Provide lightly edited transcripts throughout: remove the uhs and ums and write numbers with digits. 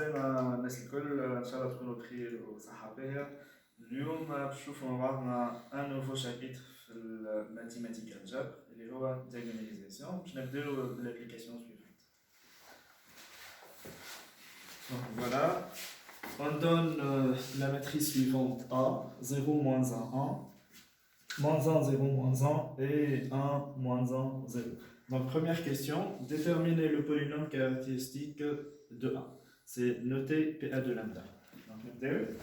الناس الكل ان شاء الله تكونوا بخير وصحة باهية. اليوم بنشوفوا مع بعضنا ان نوفو شابيتر في الماتيماتيك الجبر اللي هو diagonalisation. باش نبداو بالابليكاسيون suivante. Donc voilà, on donne la matrice suivante A, 0, moins 1, 1, moins 1, 0, moins 1 et 1, moins 1, 0. Donc première question, déterminer le polynôme caractéristique de A. C'est noter PA de lambda. Donc, notez.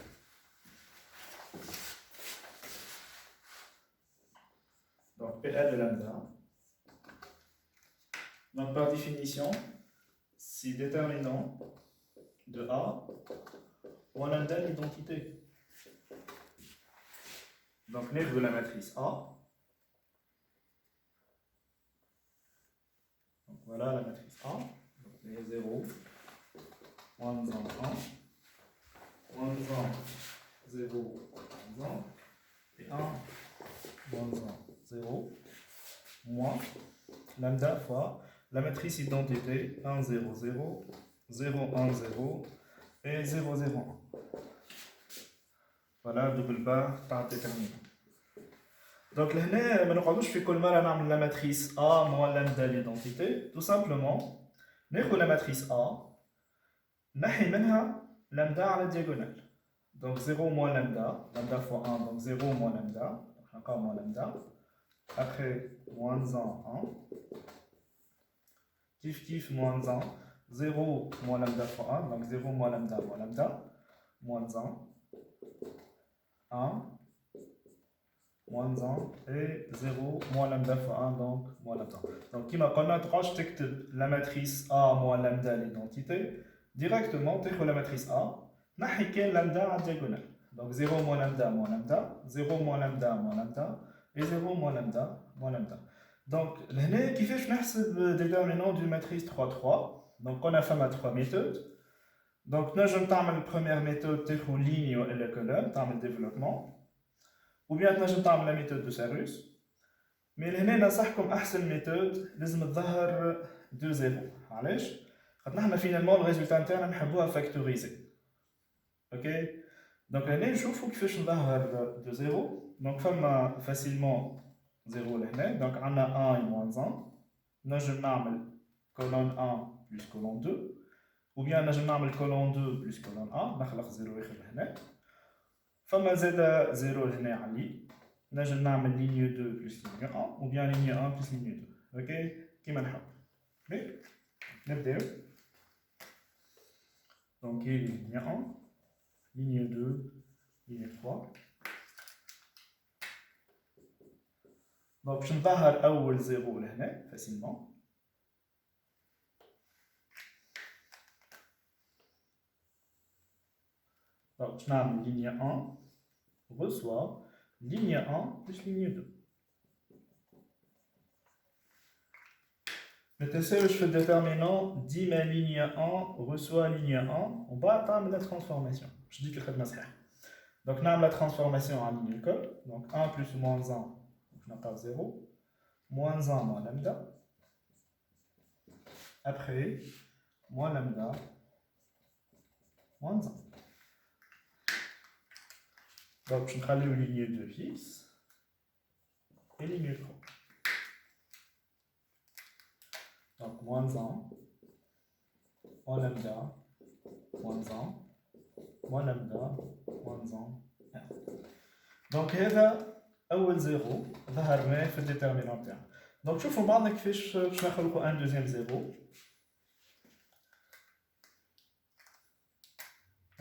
Donc, PA de lambda. Donc, par définition, si déterminant de A ou lambda l'identité. Donc, nerf de la matrice A. Donc, voilà la matrice A. Donc, il y a 0. Moins 1, 1, moins 1, 0, moins 1, et 1, moins 1, 0, moins lambda fois la matrice identité 1, 0, 0, 0, 1, 0 et 0, 0, 1. Voilà, double barre par déterminant. Donc là, je vais la matrice A moins lambda l'identité. Tout simplement, nous la matrice A. نحي منها lambda à la diagonale. Donc 0 moins lambda, lambda fois 1, donc 0 moins lambda, donc encore moins lambda. Après, moins 1, 1. Kiff moins 1, 0 moins lambda fois 1, donc 0 moins lambda, moins 1, 1, moins 1, et 0 moins lambda fois 1, donc moins lambda. Donc, qui m'a connu, la matrice A moins lambda l'identité. Directement, tu as la matrice A, tu as lambda à diagonale. Donc 0 moins lambda, 0 moins lambda, et 0 moins lambda, Donc, là, qui fait le déterminant d'une matrice 3, 3. Donc, on a fait ma 3 méthodes. Donc, nous, je vais faire la première méthode, tu as ligne ou la colonne, tu as le développement. Ou bien, je vais faire la méthode de Sarus. Mais là, je vais comme une méthode, je vais faire 2, 0. علاش؟ خاطر finalement le résultat interne نحبوها factoriser. OK. Donc là نشوفوا كيفاش نظهر de 0. Donc فما facilement 0 لهنا. Donc on a 1 et moins 1. نجم نعمل colonne 1 plus colonne 2. Ou bien نجم نعمل colonne 2 plus colonne 1. نخلق 0 يخرج لهنا. فما زاد 0 لهنا على لي. نجم نعمل ligne 2 plus ligne 1. Ou bien ligne 1 plus ligne 2. OK. كيما نحب. OK. نبداو. Donc, ligne 1, ligne 2, ligne 3. Donc, je vais faire أول 0 لهنا facilement. Donc, je vais ligne 1 reçoit ligne 1 plus ligne 2. Maintenant, je fais le déterminant, dit ma ligne 1 reçoit ligne 1, on va attendre la transformation. Je dis que c'est le cas. Donc, on a la transformation en ligne code. Donc, 1 plus ou moins 1, je n'ai pas 0. Moins 1 moins lambda. Après, moins lambda, moins 1. Donc, je vais aller ligne 2 fixe et ligne 3. Donc, moins 1, moins lambda, moins 1, moins lambda, moins 1, 1. Donc, هذا أول 0 ظهرناه في الديترمينant تاعنا. Donc, شوفوا بعضنا كيفاش باش نخلقوا ان دوزيام 0.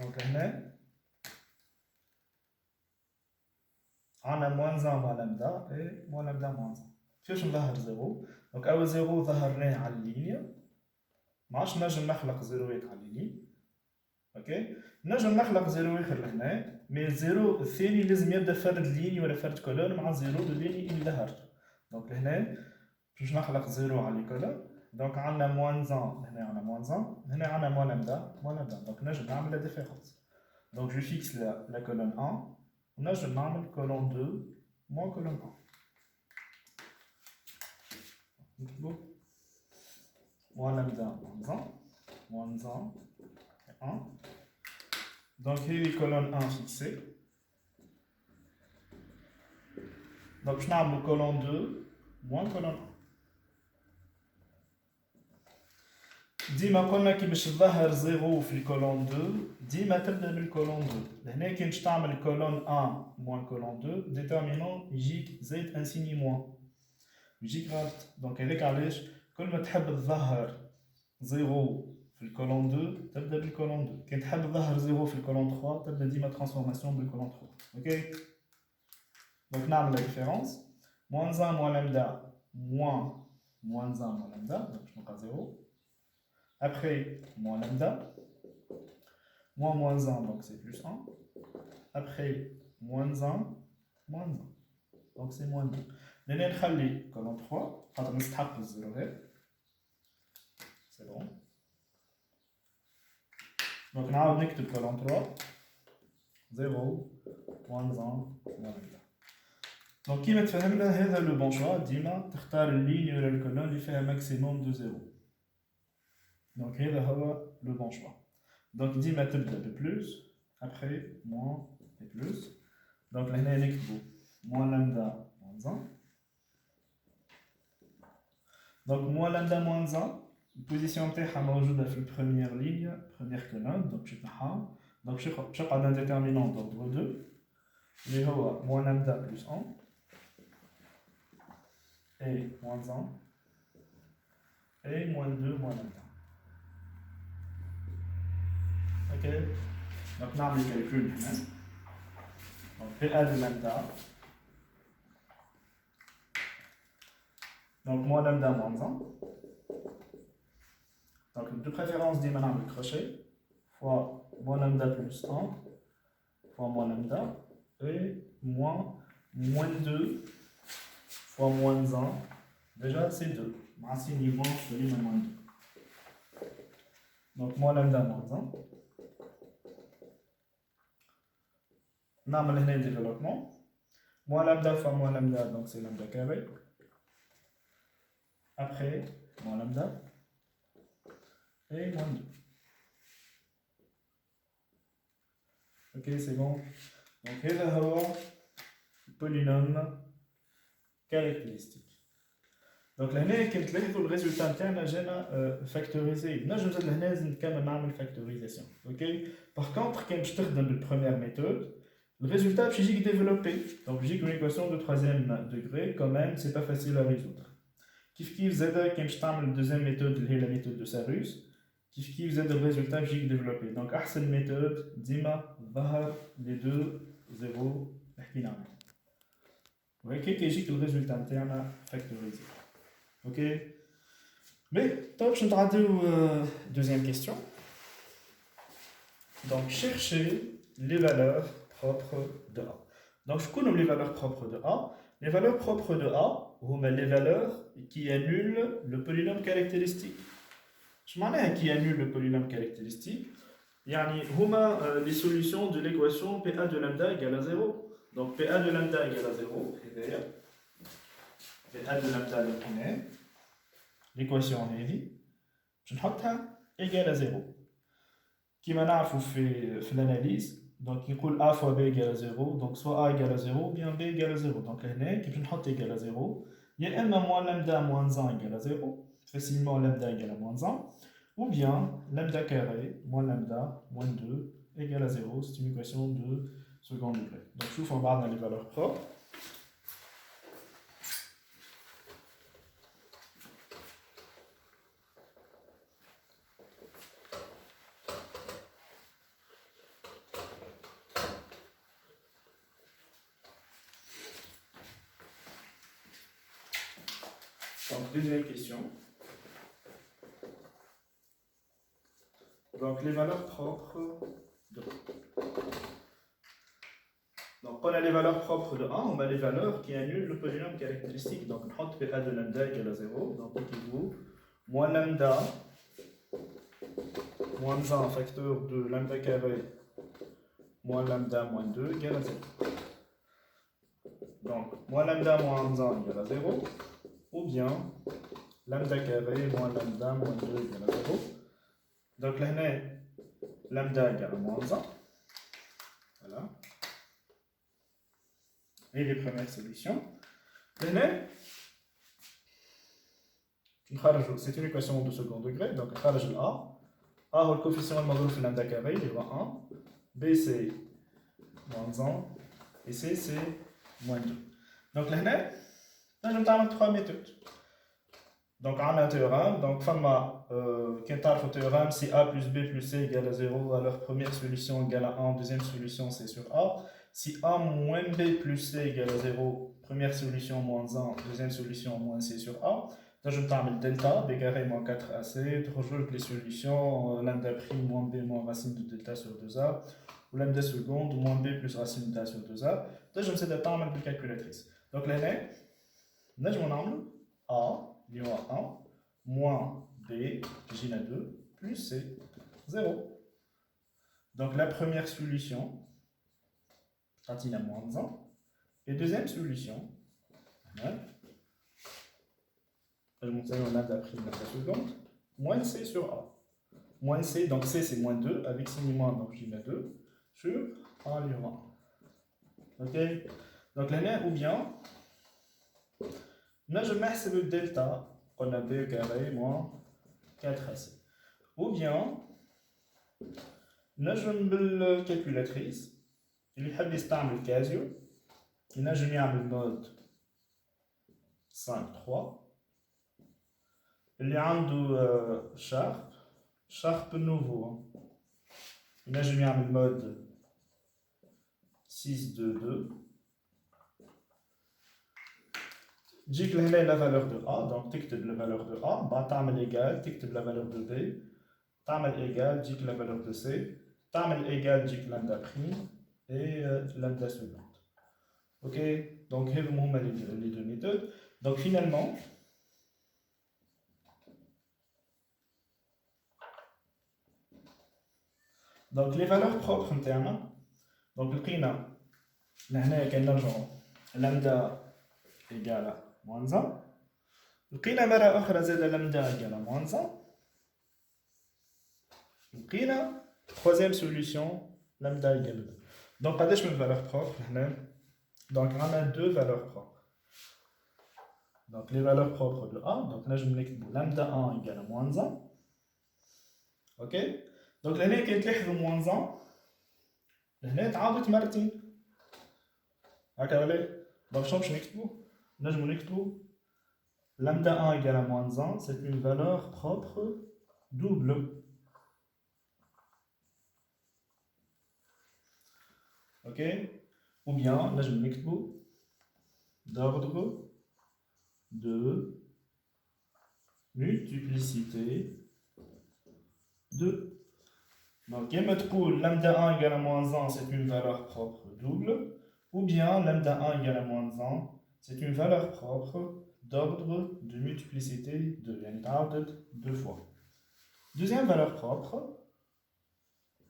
Donc, هنا عندنا moins 1 moins lambda et moins lambda moins 1. كيفاش نظهر 0؟ Donc, أول 0 ظهرناه على اللينيا. ما عادش نجم نخلق زيروات على الليني. اوكي نجم نخلق زيرو يخر لهنا مي الزيرو الثاني لازم يبدا فرد ليني ولا فرد كولون مع الزيرو الليني اللي ظهرته. دونك لهنا باش نخلق زيرو على الكولون. دونك عندنا موان 1 هنا عندنا موان 1 هنا عندنا موان لامدا دونك نجم نعمل لا ديفيرونس. دونك جو فيكس لا كولون 1 ونجم نعمل كولون 2 موان كولون 1. نكتبو موان لامدا موان 1 موان 1 1. Donc, il y a colonne 1 fixée. Donc, je vais colonne 2 moins colonne 1. ديما قلنا كي باش تظهر زيرو في الكولون 2 ديما تبدا بالكولون 2 لهنا كي باش تعمل كولون 1 موان كولون 2 ديترمينون يجيك زايد انسيني موان يجيك غلط دونك هذاك علاش كل ما تحب تظهر زيرو في الكولون 2 تبدا بالكولون 2 كي تحب تظهر زيرو في الكولون 3 تبدا ديما ترانسفورماسيون بالكولون 3 اوكي دونك نعمل لا ديفيرونس موان 1 موان لامدا موان 1 موان لامدا دونك باش نلقى زيرو. Après, moins lambda, moins 1, donc c'est plus 1. Après, moins 1, moins 1. Donc c'est moins 2. Nous allons faire colonne 3, on va mettre 0. C'est bon. Donc on va mettre colonne 3, 0, moins 1, moins lambda. Donc qui met le bon choix, Dima, tu choisis la ligne ou la colonne qui fait un maximum de 0. Donc, c'est le bon choix. Donc, dit ma table de plus, après, moins et plus. Donc, là, on a moins lambda, moins 1. Donc, moins lambda, moins 1. Position T, on a dans la première ligne, première colonne. Donc, je vais un déterminant d'ordre 2. Mais moins lambda plus 1. Et moins 1. Et moins 2, moins lambda. Ok, donc on a le calcul maintenant. Donc PA de lambda. Donc moins lambda moins 1. Donc de préférence dit maintenant le crochet fois moins lambda plus 1 fois moins lambda et moins 2 fois moins 1. Déjà c'est 2. Merci niveau je vais moins 2. Donc moins lambda moins 1. نعمل هنا développement moins lambda fois moins lambda donc c'est lambda carré après moins lambda et moins 2 ok c'est bon donc هذا هو polynôme caractéristique donc لهنا كي تلاحظوا الريزولتا نتاعنا جانا فاكتوريزي نجم نزيد لهنا لازم نكمل نعمل فاكتوريزاسيون اوكي باغ كونطخ كي باش تخدم بالبروميير ميثود le résultat est développé. Donc, j'ai une équation de troisième degré, quand même, c'est pas facile à résoudre. Kif kif z, quand je t'amène la deuxième méthode, la méthode de Sarus, kif kif z, le résultat j'ai développé. Donc, la méthode, dima, zahar, les deux, 0, l'ahkinam. Vous voyez que j'ai le résultat interne factorisé. Ok? Mais, top, je vais te deuxième question. Donc, cherchez les valeurs propres de A. Donc, je connais les valeurs propres de A. Les valeurs propres de A, sont les valeurs qui annulent le polynôme caractéristique. Je m'en ai qui annule le polynôme caractéristique. Yani, les solutions de l'équation PA de lambda égale à 0. Donc, PA de lambda égale à 0. PA de lambda l'équation est dit. Je vais égale à 0. Qui m'a fait l'analyse. Donc, il coule A fois B égale à 0. Donc, soit A égale à 0, ou bien B égale à 0. Donc, là, qui peut nous égale à 0. Il y a M moins lambda moins 1 égale à 0. Facilement, lambda égale à moins 1. Ou bien, lambda carré moins lambda moins 2 égale à 0. C'est une équation de second degré. Donc, je vous regarde dans les valeurs propres. Donc, deuxième question. Donc, les valeurs propres de A. Donc, on a les valeurs propres de A, on a les valeurs qui annulent le polynôme caractéristique. Donc, on a PA de lambda égale à 0. Donc, équivaut moins lambda moins 1 facteur de lambda carré moins lambda moins 2 égale à 0. Donc, moins lambda moins 1 égale à 0. Ou bien lambda carré moins lambda moins 2 égale à 0. Donc là, lambda égale à moins 1. Voilà. Et les premières solutions. C'est une équation de second degré, donc A est le coefficient de lambda carré, il va 1. B c'est moins 1. Et C c'est moins 2. Donc là, on a 3 méthodes. Donc, on a un théorème. Donc, quand on a le théorème, si A plus B plus C égale à 0, alors première solution égale à 1, deuxième solution c'est sur A. Si A moins B plus C égale à 0, première solution moins 1, deuxième solution moins C sur A. Donc, je vais le delta, B carré moins 4AC, je rejoue les solutions, lambda prime moins B moins racine de delta sur 2A, ou lambda seconde moins B plus racine de A sur 2A. Donc, je me suis dit de la calculatrice. Donc, là, je vais A. Il y aura 1 moins B, J 2, plus C, 0. Donc la première solution, quand il a moins 1. Et deuxième solution, je montre ça on a d'après la seconde, moins C sur A. Moins C, donc C c'est moins 2, avec signe moins, donc J 2, sur A, il y aura 1. Ok. Donc là, ou bien, là je mets le delta. On a B carré moins 4AC. Ou bien, نجم بالكالكولاتريس اللي يحب يستعمل كازيو ينجم يعمل مود 5 3 اللي عنده شارب نوفو ينجم يعمل مود 6 2 2 تجيك لهنا لا فالور دو A donc تكتب لا فالور دو A بعد تعمل ايجال تكتب لا فالور دو B تعمل ايجال تجيك لا فالور دو C تعمل égal تجيك lambda prime et lambda seconde. Ok, donc هذوما les deux méthodes. Donc finalement, donc les valeurs propres نتاعنا donc لقينا لهنا كنرجعوا lambda égale à moins 1 لقينا مرة أخرى زاد lambda égale à moins 1 لقينا troisième solution lambda égale 2. Donc, pas de valeurs propres. Donc, on a deux valeurs propres. Donc, les valeurs propres de A. Donc, là, je me l'écris lambda 1 égale à moins 1. Ok. Donc, là, quand tu as moins 1, là, tu as مرتين. هكا ولا؟ Donc, je vais نكتبو. Là, je me l'écris lambda 1 égale à moins 1, c'est une valeur propre double. Ok. Ou bien, là je me l'écris d'ordre de multiplicité de. Donc, lambda 1 égale à moins 1, c'est une valeur propre double. Ou bien, lambda 1 égale à moins 1, c'est une valeur propre d'ordre de multiplicité de. Il y a deux fois. Deuxième valeur propre,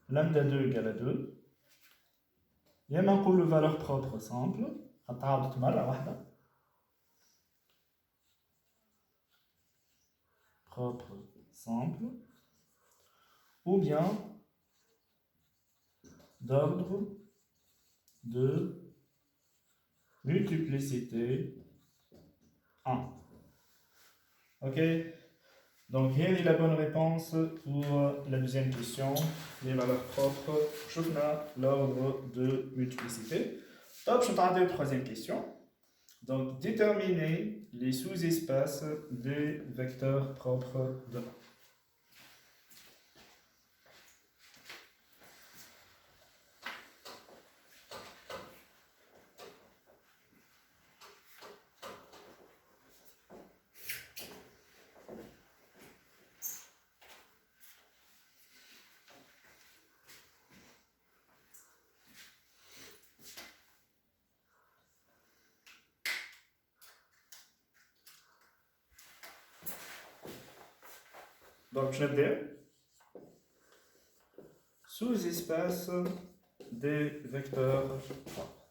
lambda 2 égale à 2. Il y a une valeur propre simple. Propre simple. Ou bien d'ordre de multiplicité 1. Ok. Donc, hier est la bonne réponse pour la deuxième question, les valeurs propres. Je vais l'ordre de multiplicité. Top, je vais regarder la troisième question. Donc, déterminer les sous-espaces des vecteurs propres de A. Donc, je vais dire sous-espace des vecteurs propres.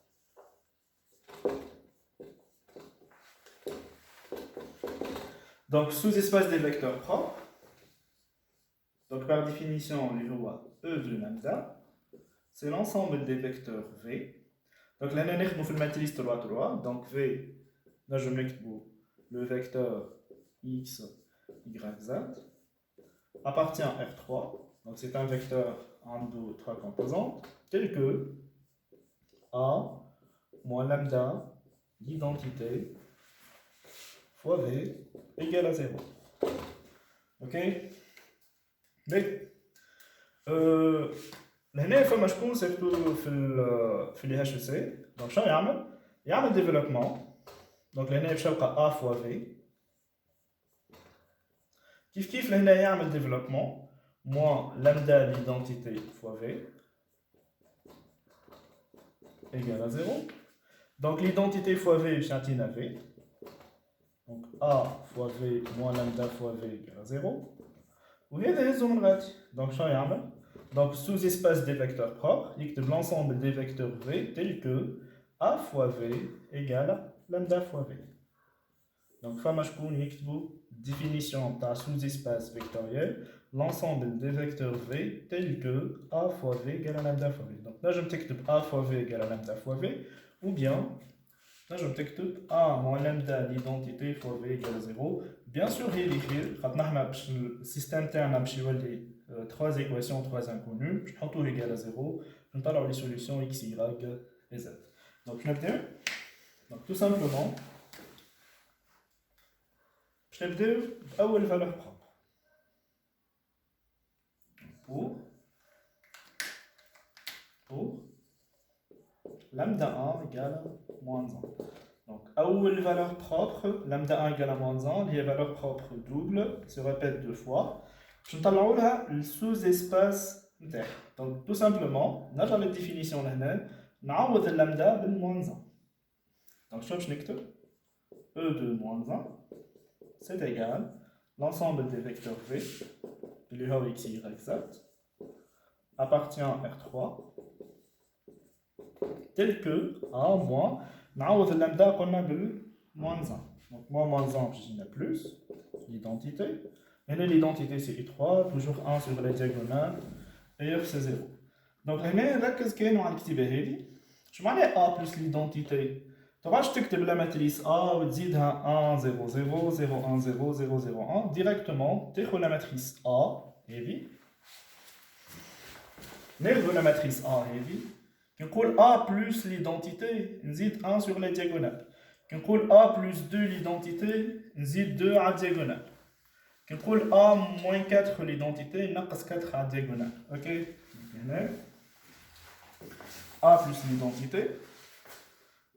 Donc, sous-espace des vecteurs propres. Donc, par par définition, E de lambda, c'est l'ensemble des vecteurs V. Donc là, nous avons fait la matrice 3, 3. Donc V, là, je mets le vecteur X, Y, Z appartient à R3. Donc c'est un vecteur en 3 composantes, tel que A moins lambda d'identité fois V égale à 0. Ok? Mais هنا فما شكون سيرتو في لي HEC. دونك شنو يعمل ديفلوبمون. دونك لهنا باش يلقى A فوا V. كيف لهنا يعمل ديفلوبمون moins lambda l'identité fois V égale à 0. Donc l'identité fois V est à V. Donc A fois V moins lambda fois V égale à 0. وهذا هزو من غادي. Donc شنو يعمل؟ Donc sous espace des vecteurs propres, يكتب l'ensemble des vecteurs V tel que A fois V égale lambda fois V. Donc فما شكون يكتبوا définition par sous-espace vectoriel l'ensemble des vecteurs V tel que A fois V égale à lambda fois V. Donc là je me texte A fois V égale à lambda fois V, ou bien là je me texte A moins lambda l'identité fois V égale à 0. Bien sûr il y le système terme a 3 équations, 3 inconnues, je prends tout égal à 0, je me parle les solutions x, y et z. Donc je vais donc tout simplement je vais avoir une valeur propre. Pour lambda 1 égale à moins 1. Donc, une valeur propre, lambda 1 égale à moins 1, les valeurs propres doubles se répètent 2 fois. Je vais vous le sous-espace. Donc, tout simplement, on a la définition là, on a lambda de moins 1. Donc, je vais écrire E de moins 1, c'est égal l'ensemble des vecteurs V, le x, y, z, appartient à R3, tel que A moins, on a lambda qu'on a de moins 1. Donc, moins 1, je plus, l'identité. Et là, l'identité, c'est I3, toujours 1 sur la diagonale, et R, c'est 0. Donc, là, qu'est-ce qu'il y a dans l'activité? Je vais aller A plus l'identité. Tu vas acheter la matrice A, ou tu 1, 0, 0, 0, 1, 0, 0, 0, 1. Directement, tu as la matrice A, heavy. Nerve la matrice A, heavy. Quand A plus l'identité, on 1 sur la diagonale. Quand A plus 2 l'identité, on 2 à la diagonale. Quand A moins 4 l'identité, on 4 à la diagonale. Ok? A plus l'identité.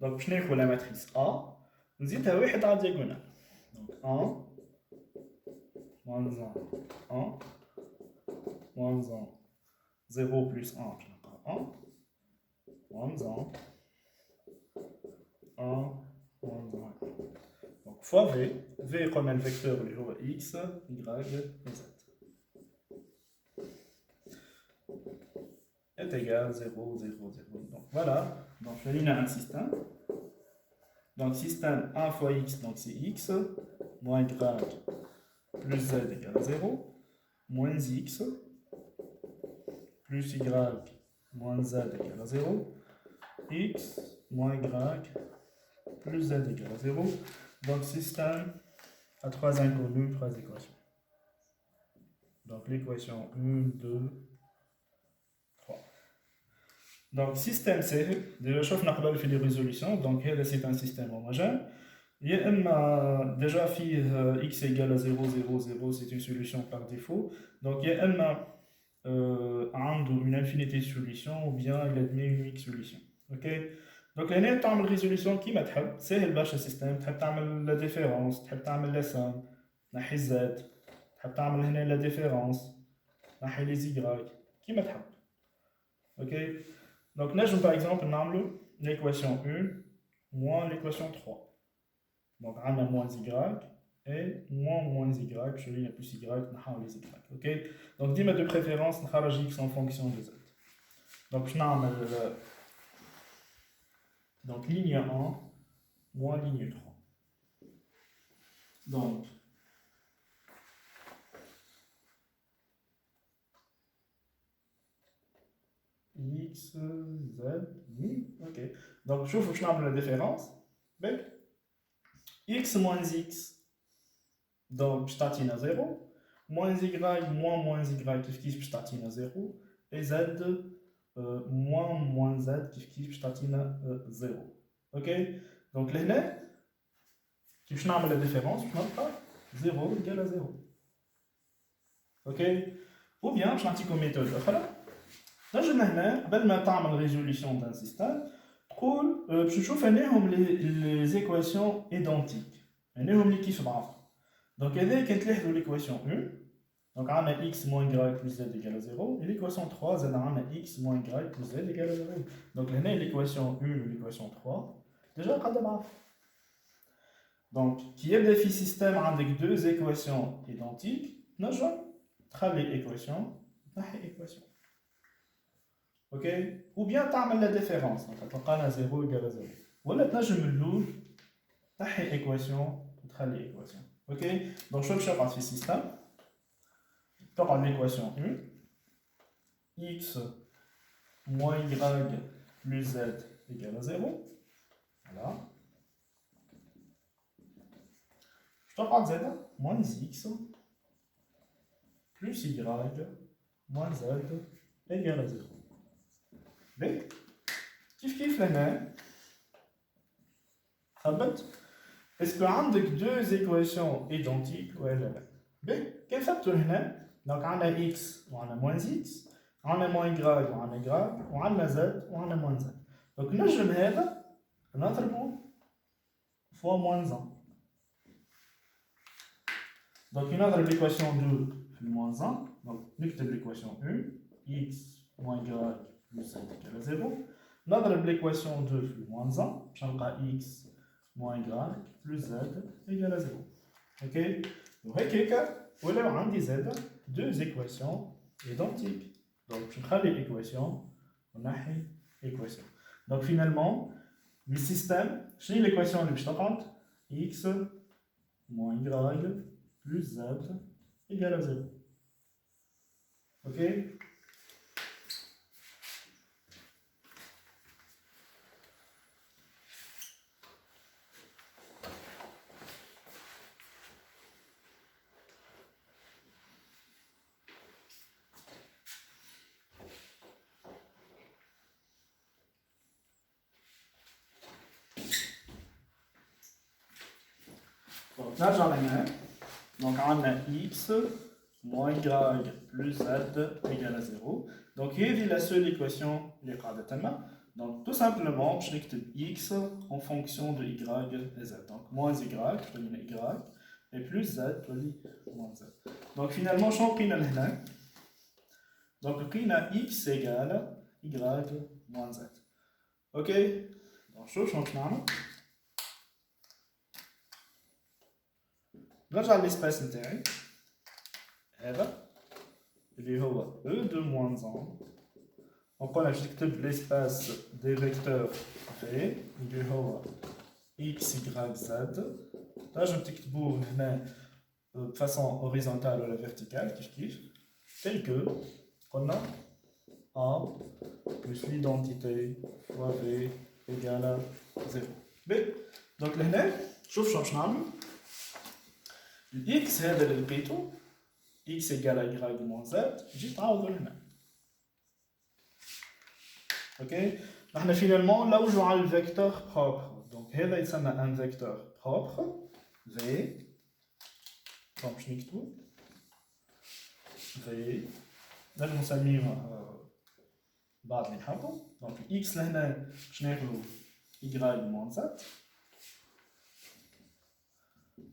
Donc, je n'ai la matrice A. On 1 à la diagonale. Donc, 1, moins 1, 1, moins 1, 0 plus 1, je n'ai pas 1. Moins 1, 1, moins 1. Donc, fois V. V comme un vecteur x, y et z. Est égal à 0, 0, 0. Donc, voilà. Donc, je vais un système. Donc, système 1 fois x, donc c'est x, moins y plus z égale à 0, moins x plus y moins z égale à 0, x moins y plus z égale à 0. Donc, système à 3 inconnus, 3 équations. Donc, l'équation 1, 2, 3. Donc, système C, déjà, je vais faire les résolutions. Donc, c'est un système homogène. Il y a déjà x égale à 0, 0, 0, c'est une solution par défaut. Donc, il y a une infinité de solutions ou bien il admet une unique solution. Ok? Donc, là, tu as une résolution qui m'a c'est le système. Tu as la différence, tu as la somme, tu as z, tu as la différence, tu as les y, qui m'a ok? Donc, là, je vais par exemple l'équation 1 moins l'équation 3. Donc, on a moins y et moins y, je lis plus y, on a les y. Ok? Donc, dis-moi de préférence, on a x en fonction de z. Donc, je vais donc, ligne 1 moins ligne 3. Donc, x, z, i, ok. Donc, je vous montre la différence. X moins x, donc je t'attends à 0. Moins y, moins y, je t'attends à 0. Et z, moins z, je t'attends à 0. Ok? Donc, là, je montre la différence. Je montre 0 égale à 0. Ok? Ou bien, je vais une méthode. نجي هنا قبل ما تعمل ريزوليسيون دان سيستم تقول باش نشوف هناهم لي زيكواسيون ايدونتيك هناهم اللي كيف بعض دونك هذا كي تلاحظوا ليكواسيون 1 دونك عندنا x moins y plus z égale à 0 et l'équation 3 زاد عندنا x moins y plus z égale à 0 دونك هنا l'équation 1 و l'équation 3 déjà قد بعض دونك كي يبدا في سيستم عندك دو زيكواسيون ايدونتيك نجم تخلي ايكواسيون تنحي ايكواسيون ok ou bien تعمل la différence donc تلقانا 0 égale à 0 ولا تنجم اللول تحي ايكواسيون وتخلي ايكواسيون ok donc شوف شو يقعد في السيستم تقعد l'équation 1 x moins y plus z égale à 0 voilà je تقعد z moins x plus y moins z égale à 0 كيف لهنا ثبت est-ce que عندك deux équations identiques ولا لا كيف ثبتوا هنا donc عندنا x وعندنا moins x عندنا moins y وعندنا y وعندنا z وعندنا moins z donc نجم هذا نضربه fois moins 1 donc نضرب l'équation 2 في moins 1 donc نكتب l'équation 1 x moins y plus z égale à 0 نضرب l'équation 2 في moins 1 باش نلقى x moins y plus z égale à 0 ok وهكاك ولو عندي زاد deux équations identiques donc باش نخلي équation ونحي équation donc finalement le système شنو هي l'équation اللي باش تقعد x moins y plus z égale à 0 ok نرجع لهنا donc on a x moins y plus z égale à 0 donc هذه la seule équation اللي قاعدة تما donc tout simplement je نكتب x en fonction de y et z donc moins y تولي y et plus z تولي moins z donc finalement شنو لقينا لهنا donc لقينا x égale y moins z ok donc شنو باش نعمل نرجع للسبيس نتاعي هذا اللي هو e de moins 1 نقول باش نكتب ليسباس دي فيكتور في اللي هو x y z تنجم تكتبوه هنا بفاسون هوريزونتال ولا فيرتيكال كيف tel que قلنا a plus l'identité fois v égale à 0 b donc لهنا شوف شنو باش نعمل x هذا اللي لقيته x égale à y moins z جيت تعوض هنا اوكي نحن فينالمون نلوجوا على الفيكتور بروبر دونك هذا يسمى ان فيكتور بروبر v دونك باش نكتبو v نجم نسميه بعد اللي نحبو دونك x لهنا باش ناخدو y moins z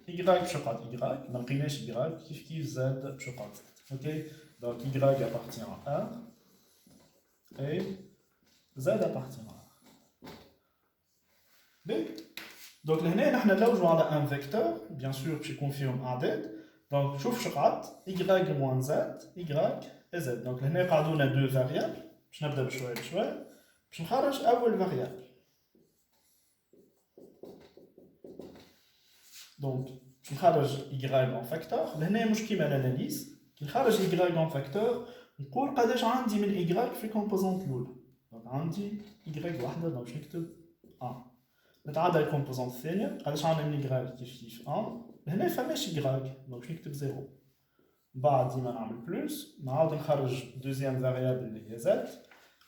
y باش يقعد y ما لقيناش y كيف z باش يقعد z اوكي دونك y appartient à R et z appartient à R donc لهنا نحن نلوجوا على ان فيكتور بيان سور باش يكون فيهم اعداد دونك شوف شو قعد y moins z y et z دونك لهنا قعدونا دو فاريابل باش نبدا بشويه بشويه باش نخرج اول فاريابل دونك باش نخرج y en فاكتور لهنا مش كيما الاناليز كي نخرج y en فاكتور نقول قداش عندي من y في الكومبوزونت الاولى. دونك عندي y واحده، دونك باش نكتب 1. نتعدى الكومبوزونت الثانيه، قداش عندي من y كيف 1. هنا فماش y، دونك باش نكتب 0. بعد ديما نعمل بلوس، نعاود نخرج دوزيام فاريابل اللي هي زد.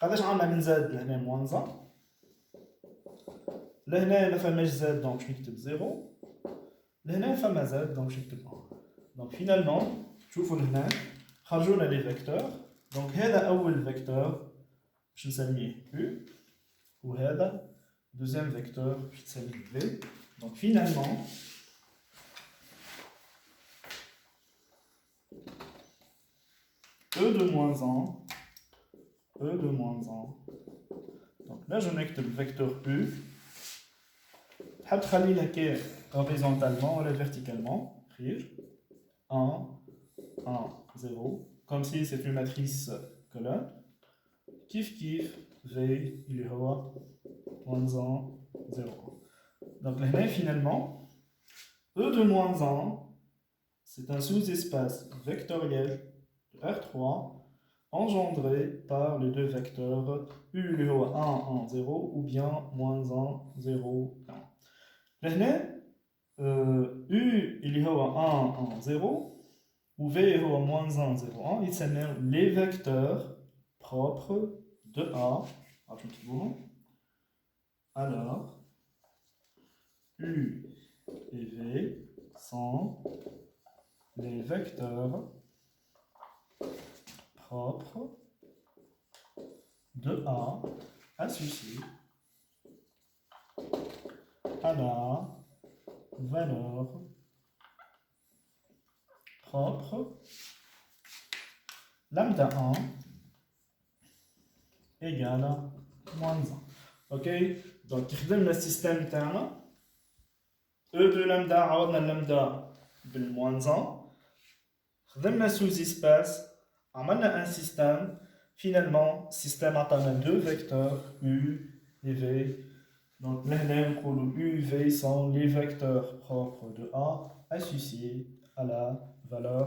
قداش عندنا من زد لهنا موان 1. لهنا ما فماش زد، دونك باش نكتب 0. لهنا فما زد، دونك باش نكتب 1. دونك فينالمون شوفوا لهنا خرجوا لنا لي فيكتور. دونك هذا اول فيكتور باش نسميه U، وهذا دوزيام فيكتور باش نسميه V. دونك فينالمون E de moins 1, E de moins 1. Donc là, je mets le vecteur U. Je vais le horizontalement ou verticalement. 1, 1, 0. Comme si c'est une matrice colonne. Kif, kif, V, il est moins 1, 0. Donc là, finalement, E de moins 1, c'est un sous-espace vectoriel R3 engendré par les deux vecteurs U il est 1, 1, 0 ou bien moins 1, 0, 1. Là, U il est 1, 1, 0 ou V est moins 1, 0, 1. Ils s'appellent les vecteurs propres de A. Alors, U et V sont les vecteurs propre de A associé à la valeur propre lambda 1 égale à moins 1. Ok, donc le système تاعنا E de lambda عوضنا lambda بالmoins 1. خدمنا sous-espace. عملنا un système. Finalement, système a deux vecteurs U et V. Donc, U et V sont les vecteurs propres de A associés à la valeur